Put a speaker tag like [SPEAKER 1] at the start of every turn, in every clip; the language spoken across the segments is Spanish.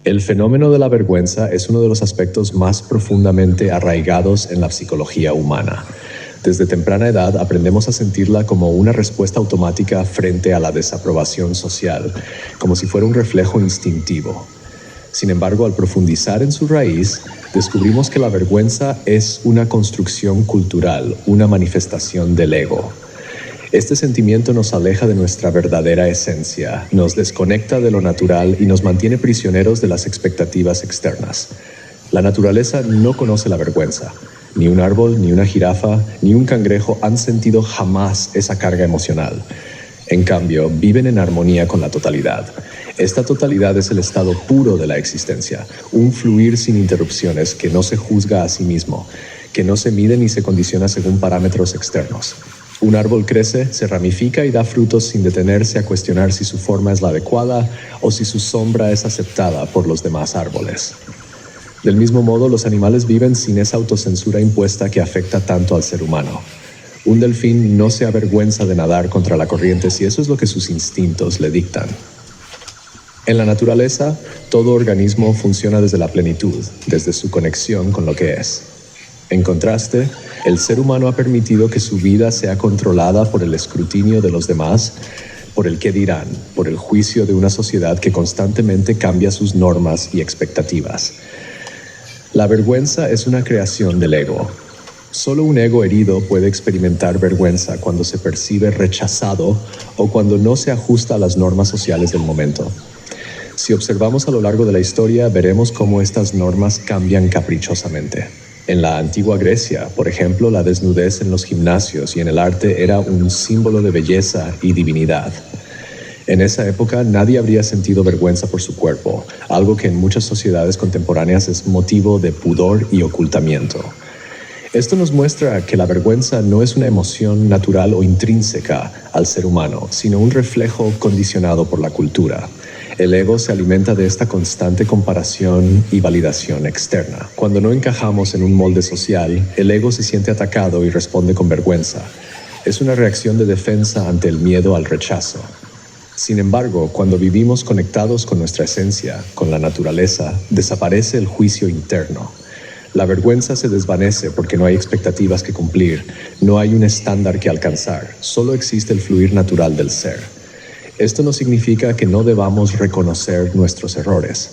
[SPEAKER 1] El fenómeno de la vergüenza es uno de los aspectos más profundamente arraigados en la psicología humana. Desde temprana edad aprendemos a sentirla como una respuesta automática frente a la desaprobación social, como si fuera un reflejo instintivo. Sin embargo, al profundizar en su raíz, descubrimos que la vergüenza es una construcción cultural, una manifestación del ego. Este sentimiento nos aleja de nuestra verdadera esencia, nos desconecta de lo natural y nos mantiene prisioneros de las expectativas externas. La naturaleza no conoce la vergüenza. Ni un árbol, ni una jirafa, ni un cangrejo han sentido jamás esa carga emocional. En cambio, viven en armonía con la totalidad. Esta totalidad es el estado puro de la existencia, un fluir sin interrupciones que no se juzga a sí mismo, que no se mide ni se condiciona según parámetros externos. Un árbol crece, se ramifica y da frutos sin detenerse a cuestionar si su forma es la adecuada o si su sombra es aceptada por los demás árboles. Del mismo modo, los animales viven sin esa autocensura impuesta que afecta tanto al ser humano. Un delfín no se avergüenza de nadar contra la corriente si eso es lo que sus instintos le dictan. En la naturaleza, todo organismo funciona desde la plenitud, desde su conexión con lo que es. En contraste, el ser humano ha permitido que su vida sea controlada por el escrutinio de los demás, por el qué dirán, por el juicio de una sociedad que constantemente cambia sus normas y expectativas. La vergüenza es una creación del ego. Solo un ego herido puede experimentar vergüenza cuando se percibe rechazado o cuando no se ajusta a las normas sociales del momento. Si observamos a lo largo de la historia, veremos cómo estas normas cambian caprichosamente. En la antigua Grecia, por ejemplo, la desnudez en los gimnasios y en el arte era un símbolo de belleza y divinidad. En esa época nadie habría sentido vergüenza por su cuerpo, algo que en muchas sociedades contemporáneas es motivo de pudor y ocultamiento. Esto nos muestra que la vergüenza no es una emoción natural o intrínseca al ser humano, sino un reflejo condicionado por la cultura. El ego se alimenta de esta constante comparación y validación externa. Cuando no encajamos en un molde social, el ego se siente atacado y responde con vergüenza. Es una reacción de defensa ante el miedo al rechazo. Sin embargo, cuando vivimos conectados con nuestra esencia, con la naturaleza, desaparece el juicio interno. La vergüenza se desvanece porque no hay expectativas que cumplir, no hay un estándar que alcanzar, solo existe el fluir natural del ser. Esto no significa que no debamos reconocer nuestros errores.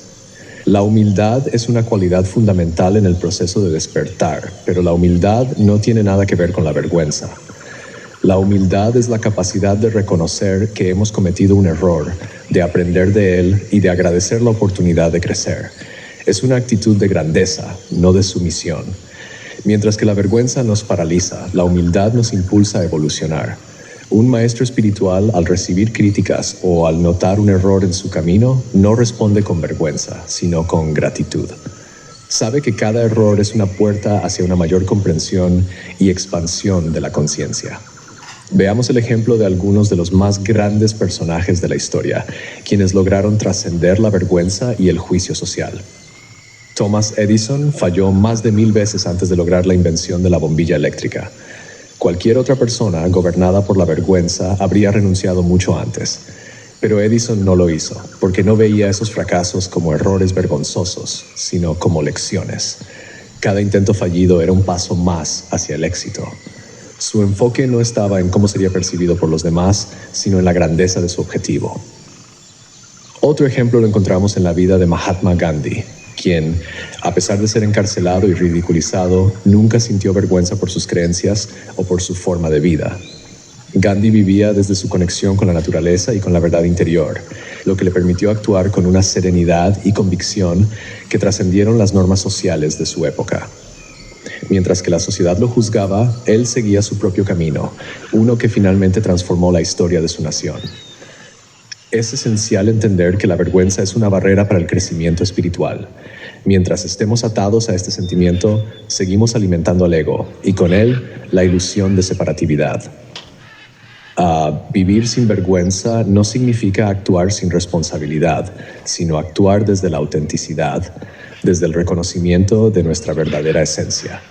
[SPEAKER 1] La humildad es una cualidad fundamental en el proceso de despertar, pero la humildad no tiene nada que ver con la vergüenza. La humildad es la capacidad de reconocer que hemos cometido un error, de aprender de él y de agradecer la oportunidad de crecer. Es una actitud de grandeza, no de sumisión. Mientras que la vergüenza nos paraliza, la humildad nos impulsa a evolucionar. Un maestro espiritual, al recibir críticas o al notar un error en su camino, no responde con vergüenza, sino con gratitud. Sabe que cada error es una puerta hacia una mayor comprensión y expansión de la conciencia. Veamos el ejemplo de algunos de los más grandes personajes de la historia, quienes lograron trascender la vergüenza y el juicio social. Thomas Edison falló más de 1000 veces antes de lograr la invención de la bombilla eléctrica. Cualquier otra persona gobernada por la vergüenza habría renunciado mucho antes. Pero Edison no lo hizo, porque no veía esos fracasos como errores vergonzosos, sino como lecciones. Cada intento fallido era un paso más hacia el éxito. Su enfoque no estaba en cómo sería percibido por los demás, sino en la grandeza de su objetivo. Otro ejemplo lo encontramos en la vida de Mahatma Gandhi, quien, a pesar de ser encarcelado y ridiculizado, nunca sintió vergüenza por sus creencias o por su forma de vida. Gandhi vivía desde su conexión con la naturaleza y con la verdad interior, lo que le permitió actuar con una serenidad y convicción que trascendieron las normas sociales de su época. Mientras que la sociedad lo juzgaba, él seguía su propio camino, uno que finalmente transformó la historia de su nación. Es esencial entender que la vergüenza es una barrera para el crecimiento espiritual. Mientras estemos atados a este sentimiento, seguimos alimentando al ego y con él la ilusión de separatividad. Vivir sin vergüenza no significa actuar sin responsabilidad, sino actuar desde la autenticidad, desde el reconocimiento de nuestra verdadera esencia.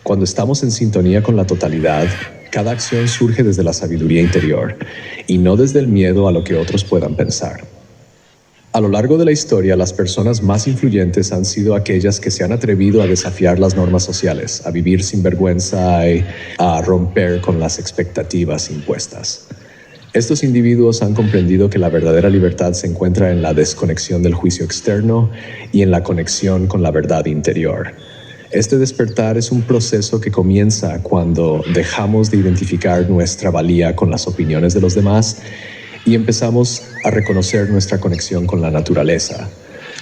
[SPEAKER 1] Cuando estamos en sintonía con la totalidad, cada acción surge desde la sabiduría interior y no desde el miedo a lo que otros puedan pensar. A lo largo de la historia, las personas más influyentes han sido aquellas que se han atrevido a desafiar las normas sociales, a vivir sin vergüenza y a romper con las expectativas impuestas. Estos individuos han comprendido que la verdadera libertad se encuentra en la desconexión del juicio externo y en la conexión con la verdad interior. Este despertar es un proceso que comienza cuando dejamos de identificar nuestra valía con las opiniones de los demás y empezamos a reconocer nuestra conexión con la naturaleza,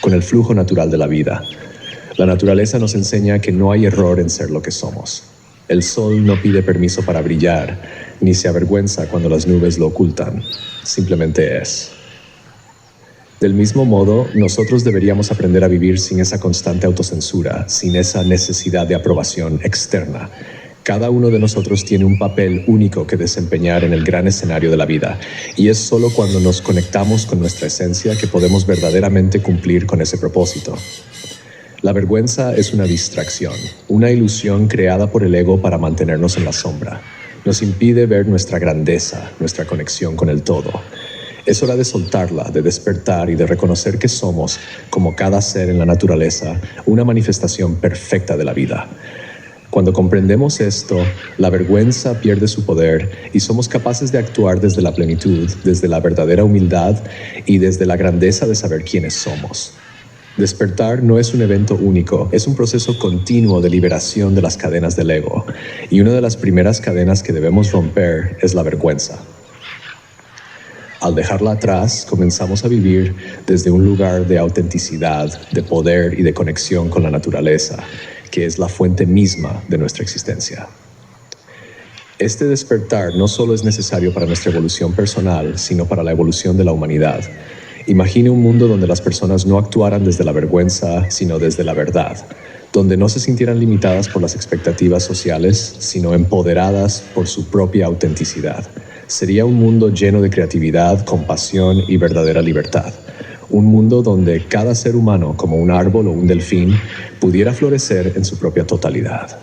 [SPEAKER 1] con el flujo natural de la vida. La naturaleza nos enseña que no hay error en ser lo que somos. El sol no pide permiso para brillar, ni se avergüenza cuando las nubes lo ocultan. Simplemente es. Del mismo modo, nosotros deberíamos aprender a vivir sin esa constante autocensura, sin esa necesidad de aprobación externa. Cada uno de nosotros tiene un papel único que desempeñar en el gran escenario de la vida, y es solo cuando nos conectamos con nuestra esencia que podemos verdaderamente cumplir con ese propósito. La vergüenza es una distracción, una ilusión creada por el ego para mantenernos en la sombra. Nos impide ver nuestra grandeza, nuestra conexión con el todo. Es hora de soltarla, de despertar y de reconocer que somos, como cada ser en la naturaleza, una manifestación perfecta de la vida. Cuando comprendemos esto, la vergüenza pierde su poder y somos capaces de actuar desde la plenitud, desde la verdadera humildad y desde la grandeza de saber quiénes somos. Despertar no es un evento único, es un proceso continuo de liberación de las cadenas del ego, y una de las primeras cadenas que debemos romper es la vergüenza. Al dejarla atrás, comenzamos a vivir desde un lugar de autenticidad, de poder y de conexión con la naturaleza, que es la fuente misma de nuestra existencia. Este despertar no solo es necesario para nuestra evolución personal, sino para la evolución de la humanidad. Imagine un mundo donde las personas no actuaran desde la vergüenza, sino desde la verdad, donde no se sintieran limitadas por las expectativas sociales, sino empoderadas por su propia autenticidad. Sería un mundo lleno de creatividad, compasión y verdadera libertad. Un mundo donde cada ser humano, como un árbol o un delfín, pudiera florecer en su propia totalidad.